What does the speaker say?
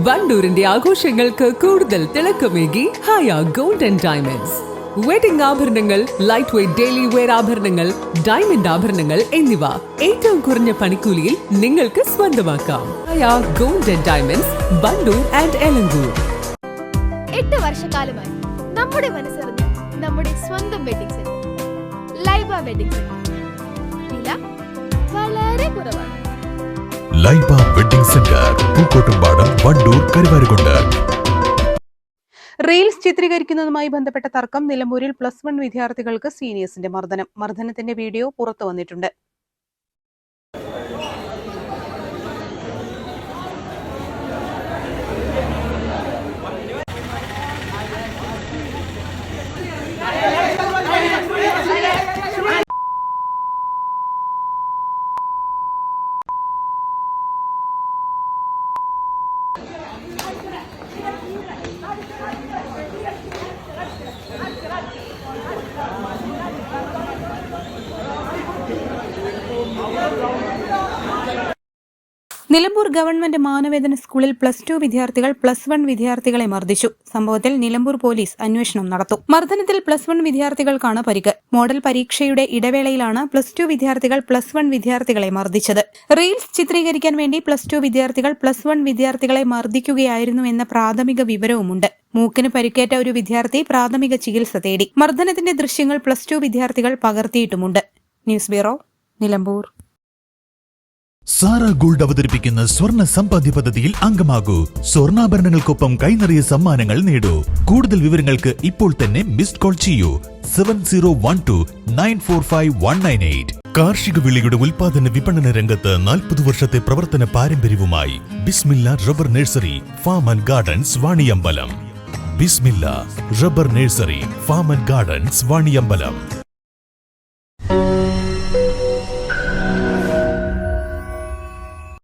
വണ്ടൂരിന്റെ ആഘോഷങ്ങൾക്ക് കൂടുതൽ തിളക്കമേകി Haya gold and diamonds. Wedding ആഭരണങ്ങൾ, ലൈറ്റ് വെയ്റ്റ് ഡെയിലി വെയർ ആഭരണങ്ങൾ, ഡയമണ്ട് ആഭരണങ്ങൾ എന്നിവ ഏറ്റവും കുറഞ്ഞ പണിക്കൂലിയിൽ നിങ്ങൾക്ക് സ്വന്തമാക്കാം. Haya gold and diamonds, Wandoor and Elankur. 8 വർഷക്കാലമായി നമ്മുടെ മനസ്സറിഞ്ഞ നമ്മുടെ സ്വന്തം wedding centre Laiba wedding centre. വില വളരെ കുറവാണ്. Laiba wedding centre, Pookkottumpadam, Wandoor, Karuvarakundu. Reels ചിത്രീകരിക്കുന്നതുമായി ബന്ധപ്പെട്ട തർക്കം. നിലമ്പൂരിൽ +1 വിദ്യാർത്ഥികൾക്ക് സീനിയേഴ്സിന്റെ മർദ്ദനത്തിന്റെ വീഡിയോ പുറത്തു വന്നിട്ടുണ്ട്. നിലമ്പൂർ ഗവൺമെന്റ് മാനവേദന സ്കൂളിൽ +2 വിദ്യാർത്ഥികൾ +1 വിദ്യാർത്ഥികളെ മർദ്ദിച്ചു. സംഭവത്തിൽ നിലമ്പൂർ പോലീസ് അന്വേഷണം നടത്തും. മർദ്ദനത്തിൽ +1 വിദ്യാർത്ഥികൾക്കാണ് പരിക്ക്. മോഡൽ പരീക്ഷയുടെ ഇടവേളയിലാണ് +2 വിദ്യാർത്ഥികൾ +1 വിദ്യാർത്ഥികളെ മർദ്ദിച്ചത്. റീൽസ് ചിത്രീകരിക്കാൻ വേണ്ടി +2 വിദ്യാർത്ഥികൾ +1 വിദ്യാർത്ഥികളെ മർദ്ദിക്കുകയായിരുന്നു എന്ന പ്രാഥമിക വിവരവുമുണ്ട്. മൂക്കിന് പരിക്കേറ്റ ഒരു വിദ്യാർത്ഥി പ്രാഥമിക ചികിത്സ തേടി. മർദ്ദനത്തിന്റെ ദൃശ്യങ്ങൾ +2 വിദ്യാർത്ഥികൾ പകർത്തിയിട്ടുമുണ്ട്. News bureau, Nilambur. Sara gold അവതരിപ്പിക്കുന്ന സ്വർണ്ണ സമ്പാദ്യ പദ്ധതിയിൽ അംഗമാകൂ. സ്വർണ്ണാഭരണങ്ങൾക്കൊപ്പം കൈനിറിയ സമ്മാനങ്ങൾ നേടൂ. കൂടുതൽ വിവരങ്ങൾക്ക് ഇപ്പോൾ തന്നെ മിസ്ഡ് കോൾ ചെയ്യൂ 7012945198. കാർഷിക വിളയുടെ ഉൽപാദന വിപണന രംഗത്ത് 40 വർഷത്തെ പ്രവർത്തന പാരമ്പര്യവുമായി Bismilla rubber nursery, farm and gardens, Vaniyambalam. Bismilla rubber nursery, farm and gardens, Vaniyambalam.